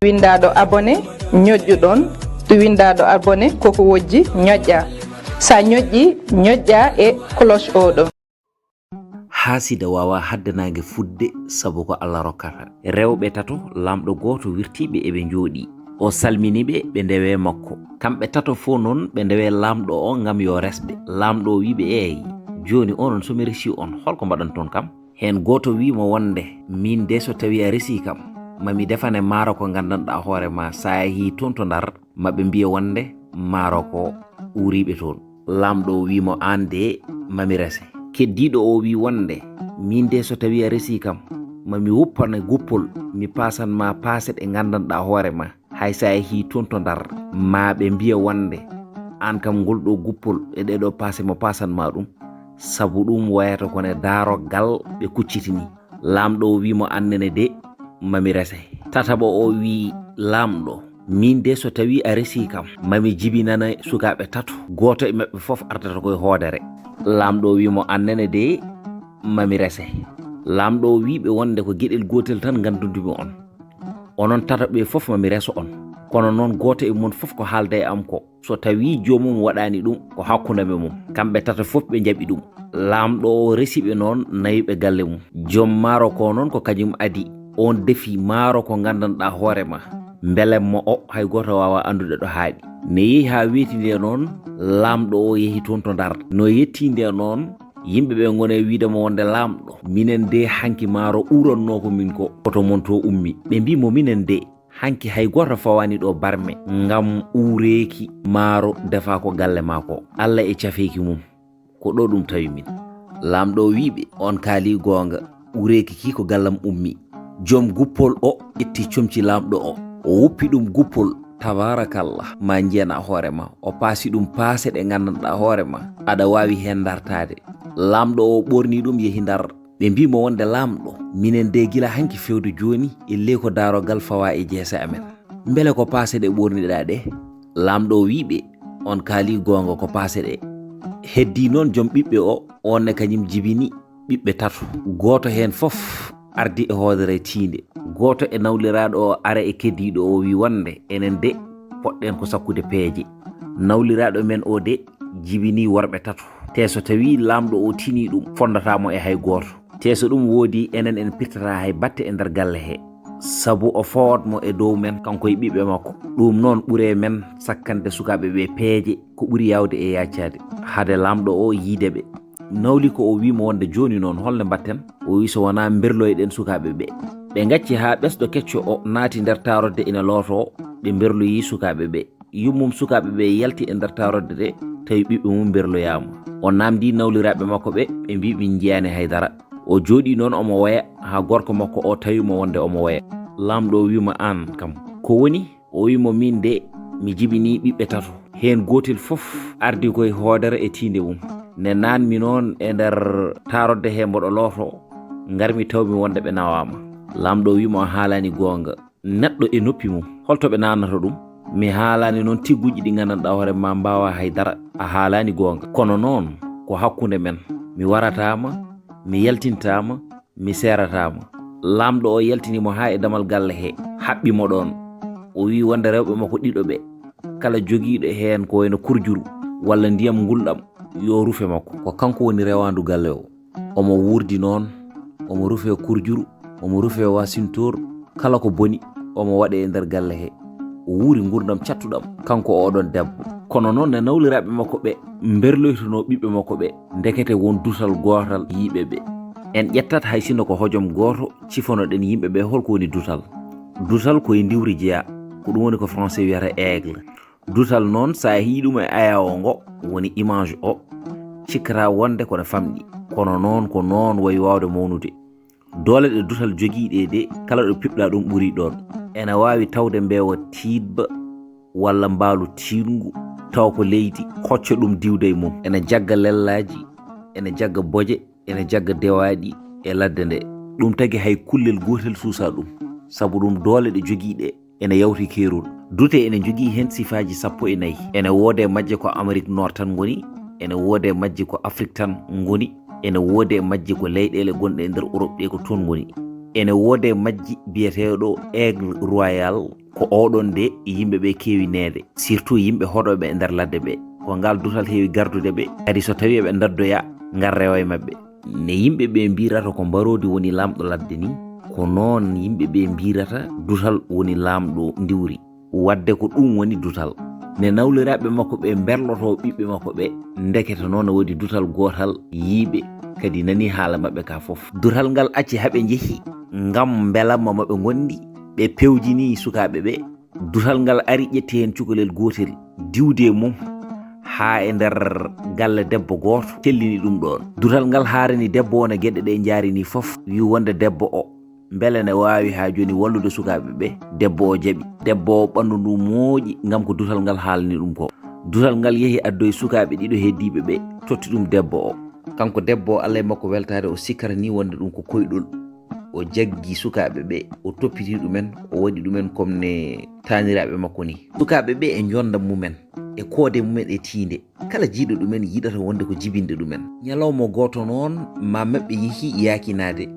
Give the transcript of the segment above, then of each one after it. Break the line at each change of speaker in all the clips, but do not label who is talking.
windaɗo abonné ñoƴƴuɗon ɗo windaɗo abonné koko wojji ñoƴƴa sa ñoƴƴi ñoƴƴa e cloche oɗo.
haasida wawa haddanage fudde sabu ko Allah rokkata. Rewɓe tato laamɗo goto wirtiɓe eɓe jooɗi. O salminiɓe ɓe ndewe makko. Kamɓe tato fo noon ɓe ndewe laamɗo o ngam yo resɓe. Laamɗo o wiɓe eyi joni onon somi resi on holko mbaɗan ton kam? Hen goto wimo wonde min de so tawi a resi kam mami defane maaro ko gandanɗa hoore ma sa yeehi toon to Ndar maɓe mbiya wonde maaro ko uriɓe toon. Laamɗo o wimo an de mami rese. Keddiɗo o wi wonde min de so tawi a resi kam mami wuppane guppol mi pasan ma paase ɗe gandanɗa hoore ma hay sa yeehi toon to Ndar ma ɓe mbiya wonde an kam ngol ɗo guppol e ɗeɗo paase mo pasan ma ɗum sabu ɗum wayata kone daroggal ɓe kuccitini. Laamɗo o wimo annene de mami rese. Tataɓo o wi laamɗo min de so tawi a resi kam mami jibinana sukaɓe tato goto e maɓɓe foof ardata koye hoodere. Laamɗo wimo annene de mami rese. Laamɗo wiɓe wonde ko gueɗel gotel tan gandudumi on. Onon tataɓe foof mami reso on. Kono noon goto e mon foof ko haalda e am ko so tawi jomum waɗani ɗum ko hakkundeme mum. Kamɓe tata foof ɓe jaɓi ɗum. Laamɗo o resiɓe noon nawiɓe galle mum. Joom maaro ko noon ko kañum adi on defi maaro ko gandanɗa hoore ma belemmo o hay goto wawa andude ɗo haaɗi. Ne yeehi ha weeti nde noon laamɗo o yeehi toon to Ndar. No yetti nde noon yimɓeɓe gone wiidemo wonde laamɗo minen de hanki maaro uranno ko min ko koto mon to ummi. Ɓe mbimo minen de hanki hay goto fawani ɗo barme ngam ureeki maaro defa ko galle mako Allah e cafeeki mum ko ɗo ɗum tawi min. Laamɗo wiɓe on kaali gonga ureeki ki ko gallam ummi. Joom guppol o itti comci laamɗo o wuppi ɗum guppol tabarakallah ma jiyana hoore ma o paasi ɗum paase ɗe gandanɗa hoore ma aɗa wawi hen dartade. Laamɗo o ɓorni ɗum yeehi Ndar. Ɓe mbimo wonde laamɗo minen de gila hanki fewde joni ille ko darogal fawa e jeese amen beele ko paase ɗe ɓorniɗa ɗe. Laamɗo wiɓe on kaali gonga ko paase ɗe. Heddi noon joom ɓiɓɓe o onne kañum jibini ɓiɓɓe tato. Goto hen foof ardi e hoodere Tinndol. Goto e nawliraɗo o ara e keddiɗo o wi wonde enen de poɗɗen ko sakkude peeje. Nawliraɗo men o de jibini worɓe tato. Te so tawi laamɗo o tini ɗum fondatamo e hay goto. Te so ɗum woodi enen en pirtata hay batte e nder galle he sabu o fawatmo e dow men kanko e ɓiɓɓe makko. Ɗum noon ɓuure men sakkande sukaɓe ɓe peeje ko ɓuuri yawde e yaccade. Hade laamɗo o yiideɓe nawli ko o wimo wonde joni noon holne mbatten. O wi so wona berloyɗen sukaɓe ɓe. Ɓe gacci ha ɓesɗo kecco o naati nder tarodde ina looto ɓe berloyi sukaɓe ɓe. Yummum sukaɓe ɓe yalti e nder tarodde de tawi ɓiɓɓe mum berloyama. O namdi nawliraɓe makko ɓe ɓe mbi ɓe jiyani haydara. O jooɗi noon omo waya ha gorko makko o tawimo wonde omo waya. Laamɗo wimo an kam ko woni? O wimo min de mi jibini ɓiɓɓe tato hen gotel foof ardi koye hoodere e tiinde mum. Ne nanmi noon e nder tarodde he mboɗo looto garmi tawmi wonde ɓe nawama. Laamɗo wimo haalani gonga neɗɗo e noppi mum holto ɓe nanata ɗum. Mi haalani noon tigguji ɗi gandanɗa hoore ma mbawa haydara. A haalani gonga kono noon ko hakkunde men. Mi waratama mi yaltintama mi seratama. Laamɗo o yaltinimo ha e damal galle he haɓɓimo ɗon. O wi wonde rewɓe makko ɗiɗo ɓe kala jogiiɗo hen ko wayno kurjuru walla ndiyam gulɗam yo rufe makko ko kanko woni rewandu galle o. Omo wurdi noon omo rufe kurjuru omo rufe wasintor kala ko boni omo waɗe e nder galle he. O wuuri gurdam cattuɗam kanko oɗon debbo. Kono noon ne nawliraɓe makko ɓe berloytono ɓiɓɓe makko ɓe ndekete won dutal gotal yiɓe ɓe. En ƴettat hay sinno ko hojom goto cifonoɗen yimɓe ɓe holko woni dutal. Dutal koye ndiwri jeeya ko ɗum woni ko français wiyata aigle. Dutal noon sa yeehi ɗum e ayawo ngo woni image o cikkata wonde kono famɗi. Kono noon ko noon wayi wawde mawnude. Dole ɗe dutal jogiiɗe de kala ɗo piɓɗa ɗum ɓuri ɗon. Ene wawi tawde mbewa tiidba walla mbaalu tiingu taw ko leydi hocca ɗum diwde e mum. Ene jagga lellaji ene jagga boje ene jagga dewaɗi e ladde nde. Ɗum tagi hay kullel gotel suusa ɗum sabu ɗum doole ɗe jogiiɗe ene yawti keerol. Dute ene jogii hen sifaji 14. Ene woode majje ko Amérique Nord tan ngoni, ene woode majje ko Afrique tan ngoni, ene woode majje ko leyɗele gonɗe e nder Europe ɗe ko toon ngoni. ene wode majji biyeteɗo aigle royal ko oɗon de yimɓe ɓe kewi nede surtout yimɓe hoɗoɓe e nder ladde ɓe ko ngal dutal heewi gardude ɓe kadi so tawi ɓe dardoya ngar rewa e mabɓe ne yimɓe ɓe mbirata ko mbarodi woni lamɗo ladde ni ko noon yimɓe ɓe mbirata dutal woni lamɗo ndiwri wadde ko ɗum woni dutal ne nawliraɓe makko ɓe berloto ɓiɓɓe makko ɓe ndeketa noon wodi dutal gotal yiiɓe kadi nani haala mabɓe ka fof dutal ngal acci haɓe jeehi ngam belamma maɓe gondi ɓe pewjini sukaɓe ɓe dutal ngal ari ƴetti hen cukalel gotel diwde mum ha e nder galle debbo goto tellini ɗum ɗon dutal ngal haarani debbo o ne gueɗe ɗe jaarini fof wi wonde debbo o beele ne wawi ha joni wallude sukaɓe ɓe debbo o jaaɓi debbo o ɓandu ndu mooƴi ngam ko dutal ngal haalani ɗum ko dutal ngal yeehi addoye sukaɓe ɗiɗo heddiɓe ɓe totti ɗum debbo o kanko debbo o Allah e makko weltare o sikkata ni wonde ɗum ko koyɗol o jaggi sukaɓe ɓe o toppiti ɗumen o waɗi ɗumen comme ne taniraɓe makko ni sukaɓe ɓe e jonda mumen e koode mumen e tiinde kala jiiɗo ɗumen yiɗata wonde ko jibinde ɗumen ñalawma goto noon ma maɓɓe yeehi yakinade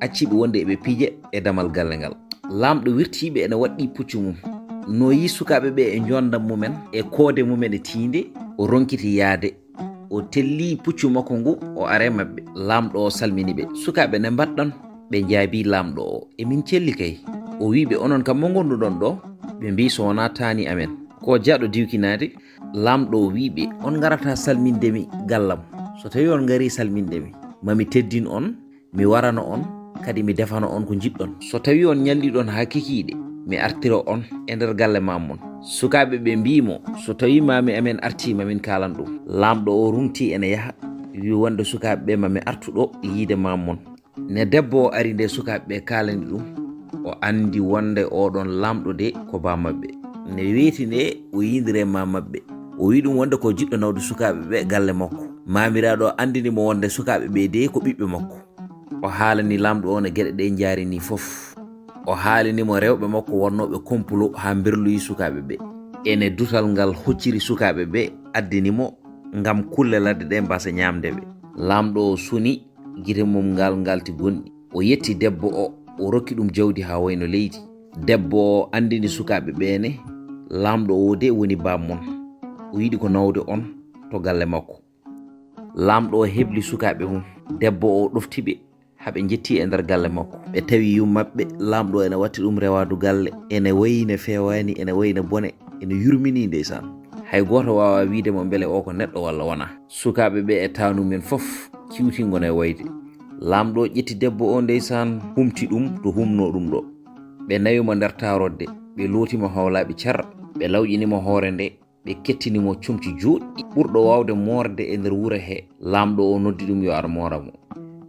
acciɓe wonde eɓe piije e damal galle ngal lamɗo wirtiɓe ene waɗɗi puccu mum no yi sukaɓe ɓe e jondam mumen e koode mumen e tiinde o ronkiti yaade o telli puccu makko ngu o are mabɓe lamɗo o salmini ɓe sukaɓe ne mbaɗɗon ɓe jaabi lamɗo o emin celli kay o wiɓe onon kam mo gonduɗon ɗo ɓe mbi so wona tani amen ko jaɗo diwkinade lamɗo o wiɓe on garata salmindemi gallam so tawi on gari salmindemi mami teddin on mi warana on kadi mi defano on ko jiɗɗon so tawi on ñalliɗon ha kikiɗe mi artiro on e nder galle mammon sukaɓe ɓe mbimo so tawi mami amen arti mamin kalan ɗum lamɗo o rumti ene yaaha wi wonde sukaɓe ɓe mami artuɗo yiide mammon ne debbo o ari nde sukaɓe ɓe kalani ɗum o andi wonde oɗon lamɗo de ko ba mabɓe ne weeti nde o yidire ma mabɓe o wi ɗum wonde ko jiɗɗo nawde sukaɓe ɓe galle makko mamiraɗo andinimo wonde sukaɓe ɓe de ko ɓiɓɓe makko o haalani lamɗo o ne gueɗe ɗe jaarini fof o haalinimo rewɓe makko wonnoɓe complot ha berloyi sukaɓe ɓe ene dutal ngal hocciri sukaɓe ɓe addinimo ngam kulle ladde ɗe mbasa ñamde ɓe lamɗo o suni guite mum ngal ngalti gonɗi o yetti debbo o rokki ɗum jawdi ha wayno leydi debbo o andini sukaɓe ɓene lamɗo o de woni bammon o yiɗi ko nawde on to galle makko lamɗo o hebli sukaɓe mum debbo o ɗoftiɓe haɓe jetti e nder galle makko ɓe tawi yum mabɓe lamɗo ene watti ɗum rewadu galle ene wayine fewani ene wayine bone ene yurmini ndeysan hay goto wawa widemo beele o ko neɗɗo walla wona sukaɓe ɓe e tanumen fof kiwtingone wayde lamɗo ƴetti debbo o ndeysan humti ɗum to humno ɗum ɗo ɓe nawimo nder tarodde ɓe lootimo hawlaɓe car ɓe lawƴinimo hoore nde ɓe kettinimo comci joɗɗi ɓurɗo wawde morde e nder wuuro he lamɗo o noddi ɗum yo ar moramo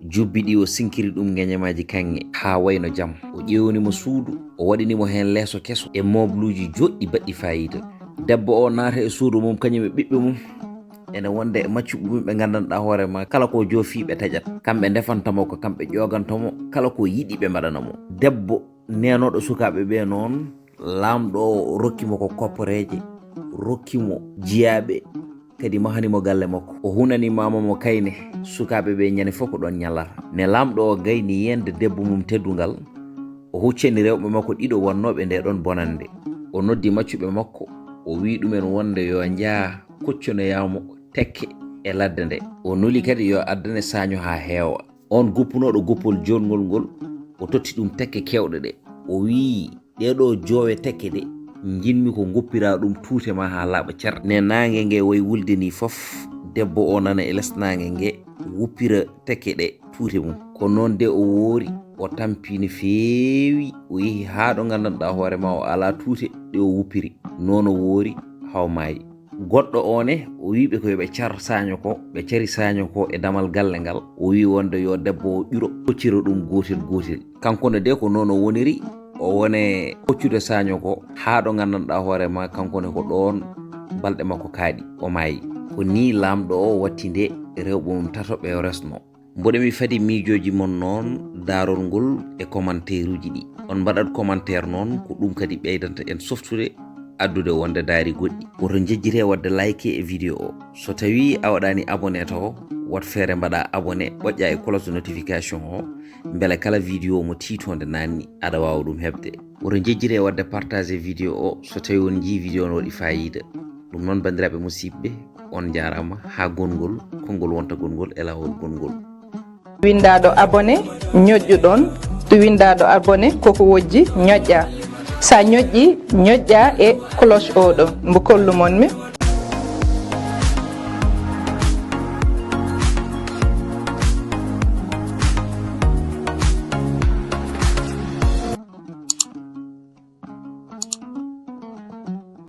jubbi ɗi o sinkiri ɗum geñamaji kanŋe ha wayno jaam o ƴewnimo suudu o waɗinimo hen leeso keso e mobluji joɗɗi baɗɗi fayida debbo o naata e suudu mum kañum e ɓiɓɓe mum ene wonde e maccuɓe mum ɓe gandanɗa hoorema kala ko joofi ɓe taƴat kamɓe ndefantamo ko kamɓe ƴogantomo kala ko yiɗi ɓe mbaɗanamo debbo nenoɗo sukaɓe ɓe noon lamɗo o rokkimo ko kopporeje rokkimo jiyaɓe kadi mahanimo galle makko o hunani mamamo kayne sukaɓe ɓe ñande fof ko ɗon ñallata ne lamɗo o gayni yende debbo mum teddugal o huccani rewɓe makko ɗiɗo wonnoɓe nde ɗon bonande o noddi maccuɓe makko o wi ɗumen wonde yo jaa kocconoyamo tekke e ladde nde o nuli kadi yo addane saño ha heewa on guppunoɗo guppol jongol ngol o totti ɗum tekke kewɗe ɗe o wi ɗeɗo joowe tekke ɗe jinmi ko goppira ɗum tuute ma ha laaɓa car ne nangue nge way wulde ni fof debbo o nana e less nangue nge wuppira tekke ɗe tuute mum ko noon de o woori o tampini feewi o yeehi ha ɗo gandanɗa hoorema o ala tuute ɗe o wuppiri noon o woori haw maayi goɗɗo o ne o wiɓe ko yoɓe car saño ko ɓe cari saño ko e damal galle ngal o wi wonde yo debbo o ɓiro hoccira ɗum gotel gotel kankone de ko noon o woniri o wone hoccude saño ko ha ɗo gandanɗa hoorema kankone ko ɗon balɗe makko kaaɗi o maayi ko ni lamɗo o watti nde rewɓe mum tato ɓe resno mboɗo mi fadi miijoji mon noon darol ngol e commentaire uji ɗi on mbaɗat commentaire noon ko ɗum kadi ɓeydanta en softude addude wonde daari goɗɗi woto jejjire wadde like e vidéo o so tawi a waɗani abonné taw wat feere mbaɗa abonné ɓoƴƴa e cloche de notification o beele kala vidéo mo tiitonde nanni aɗa wawa ɗum heɓde. Woto jejjire wadde partager vidéo o so tawi on jii vidéo no waɗi fayida. ɗum noon bandiraɓe musidɓe on jarama ha gongol konngol wonta gongol e lawol gongol.
windaɗo abonné ñoƴƴuɗon to windaɗo abonné koko wojji ñoƴƴa sa ñoƴƴi ñoƴƴa e cloche oɗo mbo kollumon mi